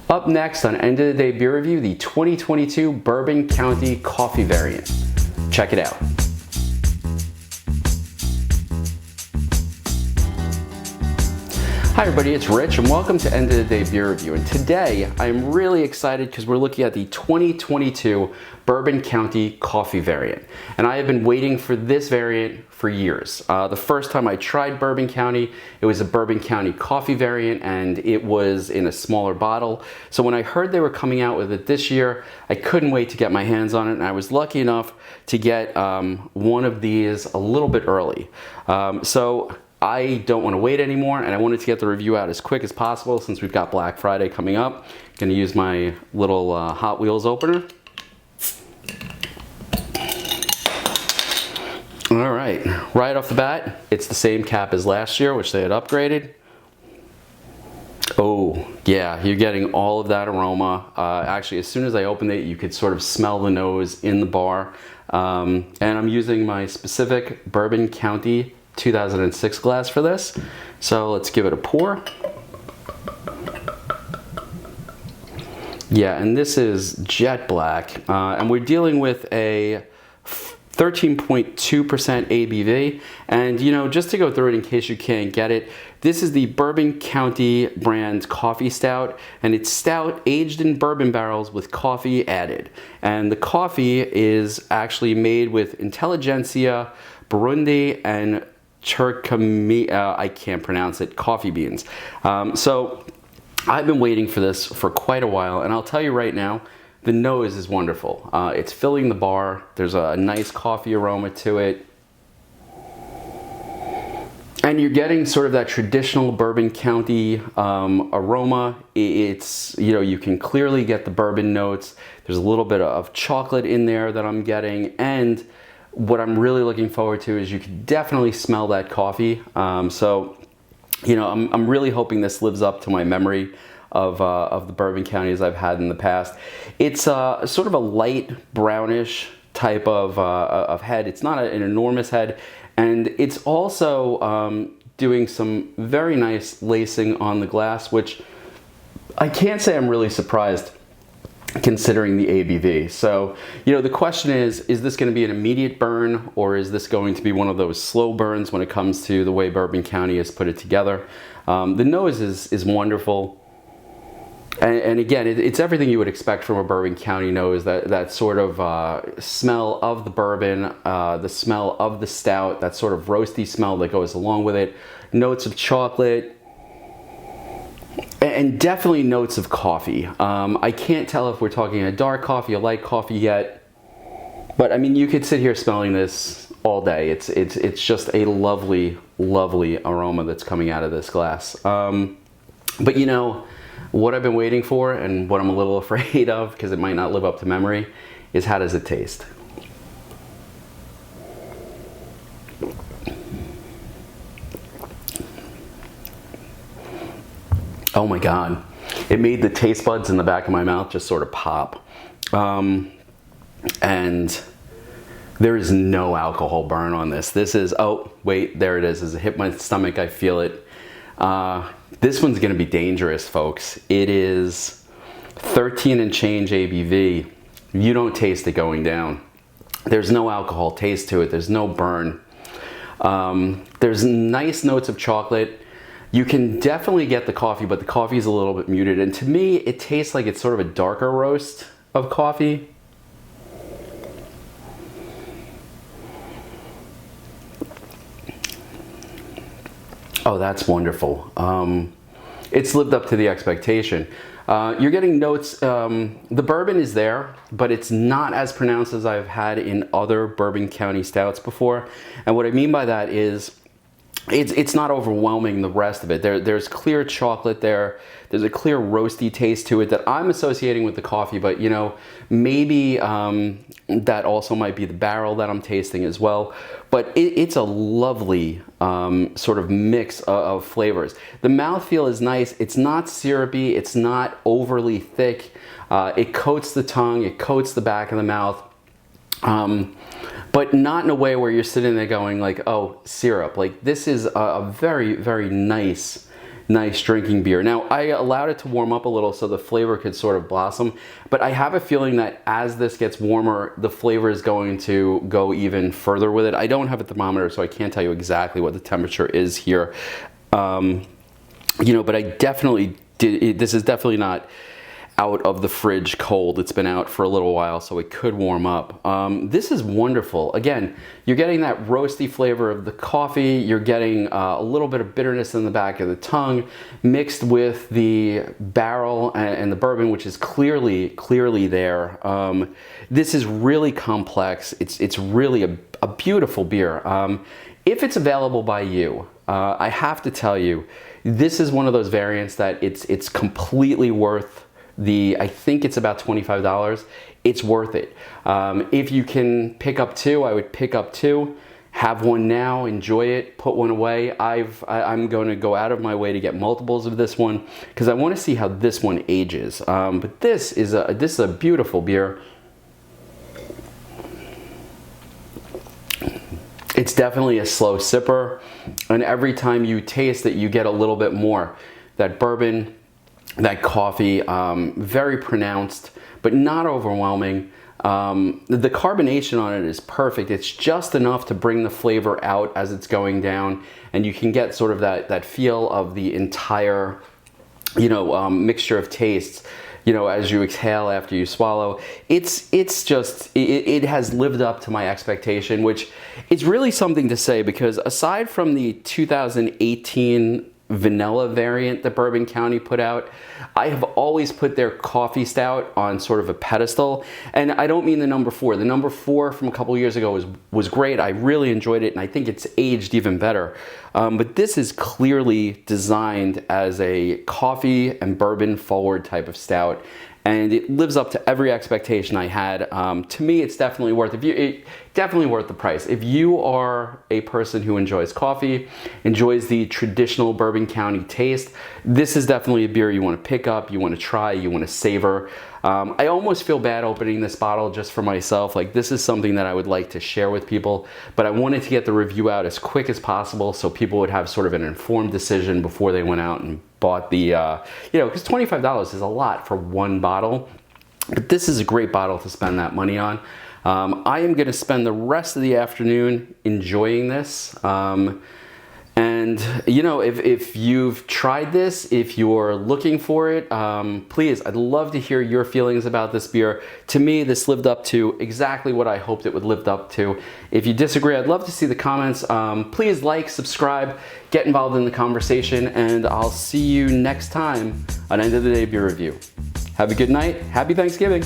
Up next on End of the Day Beer Review, the 2022 Bourbon County Coffee variant. Check it out. Hi everybody, it's Rich and welcome to End of the Day Beer Review. And today I'm really excited because we're looking at the 2022 Bourbon County Coffee variant. And I have been waiting for this variant for years. The first time I tried Bourbon County, it was a Bourbon County Coffee variant and it was in a smaller bottle. So when I heard they were coming out with it this year, I couldn't wait to get my hands on it, and I was lucky enough to get one of these a little bit early. So I don't want to wait anymore, and I wanted to get the review out as quick as possible since we've got Black Friday coming up. Going to use my little Hot Wheels opener. All right off the bat, it's the same cap as last year, which they had upgraded. Oh yeah, you're getting all of that aroma. Actually, as soon as I opened it, you could sort of smell the nose in the bar. And I'm using my specific Bourbon County 2006 glass for this. So let's give it a pour. Yeah, and this is jet black. And we're dealing with a 13.2% ABV. And you know, just to go through it in case you can't get it, this is the Bourbon County brand coffee stout, and it's stout aged in bourbon barrels with coffee added. And the coffee is actually made with Intelligentsia, Burundi, and Turihamwe, I can't pronounce it, coffee beans. So I've been waiting for this for quite a while, and I'll tell you right now, the nose is wonderful. It's filling the bar. There's a nice coffee aroma to it. And you're getting sort of that traditional Bourbon County aroma. It's, you know, you can clearly get the bourbon notes. There's a little bit of chocolate in there that I'm getting, and what I'm really looking forward to is you can definitely smell that coffee. So, you know, I'm really hoping this lives up to my memory of the Bourbon Counties I've had in the past. It's sort of a light brownish type of head. It's not an enormous head, and it's also doing some very nice lacing on the glass, which I can't say I'm really surprised considering the ABV. So, you know, the question is this going to be an immediate burn, or is this going to be one of those slow burns when it comes to the way Bourbon County has put it together? The nose is wonderful. And again, it's everything you would expect from a Bourbon County nose, that sort of smell of the bourbon, the smell of the stout, that sort of roasty smell that goes along with it, notes of chocolate, and definitely notes of coffee. I can't tell if we're talking a dark coffee, a light coffee yet, but I mean, you could sit here smelling this all day. It's just a lovely, lovely aroma that's coming out of this glass. But you know, what I've been waiting for and what I'm a little afraid of, because it might not live up to memory, is how does it taste? Oh my God, it made the taste buds in the back of my mouth just sort of pop. And there is no alcohol burn on this. This is, oh wait, there it is. As it hit my stomach, I feel it. This one's gonna be dangerous, folks. It is 13 and change ABV. You don't taste it going down. There's no alcohol taste to it. There's no burn. There's nice notes of chocolate. You can definitely get the coffee, but the coffee is a little bit muted. And to me, it tastes like it's sort of a darker roast of coffee. Oh, that's wonderful. It's lived up to the expectation. You're getting notes, the bourbon is there, but it's not as pronounced as I've had in other Bourbon County stouts before. And what I mean by that is, it's not overwhelming the rest of it. There's clear chocolate there. There's a clear roasty taste to it that I'm associating with the coffee, but you know, maybe that also might be the barrel that I'm tasting as well. But it's a lovely sort of mix of flavors. The mouthfeel is nice. It's not syrupy. It's not overly thick. It coats the tongue. It coats the back of the mouth. But not in a way where you're sitting there going like, oh, syrup. Like, this is a very, very nice nice drinking beer. Now, I allowed it to warm up a little so the flavor could sort of blossom, but I have a feeling that as this gets warmer, the flavor is going to go even further with it. I don't have a thermometer, so I can't tell you exactly what the temperature is here. You know, but I definitely did, this is definitely not out of the fridge cold. It's been out for a little while, so it could warm up. This is wonderful. Again, you're getting that roasty flavor of the coffee. You're getting a little bit of bitterness in the back of the tongue mixed with the barrel and the bourbon, which is clearly there. This is really complex. It's really a beautiful beer. If it's available by you, I have to tell you, this is one of those variants that it's completely worth I think it's about $25. It's worth it. If you can pick up two, I would pick up two. Have one now, enjoy it, put one away. I'm going to go out of my way to get multiples of this one because I want to see how this one ages. But this is a beautiful beer. It's definitely a slow sipper, and every time you taste it, you get a little bit more. That bourbon, that coffee, very pronounced, but not overwhelming. The carbonation on it is perfect. It's just enough to bring the flavor out as it's going down, and you can get sort of that feel of the entire, you know, mixture of tastes, you know, as you exhale after you swallow. It's just, it has lived up to my expectation, which is really something to say, because aside from the 2018 vanilla variant that Bourbon County put out, I have always put their coffee stout on sort of a pedestal. And I don't mean the number 4. The number 4 from a couple years ago was great. I really enjoyed it, and I think it's aged even better. But this is clearly designed as a coffee and bourbon forward type of stout, and it lives up to every expectation I had. To me, it's definitely worth definitely worth the price. If you are a person who enjoys coffee, enjoys the traditional Bourbon County taste, this is definitely a beer you want to pick up, you want to try, you want to savor. I almost feel bad opening this bottle just for myself. Like, this is something that I would like to share with people, but I wanted to get the review out as quick as possible so people would have sort of an informed decision before they went out and bought the, you know, because $25 is a lot for one bottle, but this is a great bottle to spend that money on. I am going to spend the rest of the afternoon enjoying this. And, you know, if you've tried this, if you're looking for it, please, I'd love to hear your feelings about this beer. To me, this lived up to exactly what I hoped it would live up to. If you disagree, I'd love to see the comments. Please like, subscribe, get involved in the conversation, and I'll see you next time on End of the Day Beer Review. Have a good night. Happy Thanksgiving.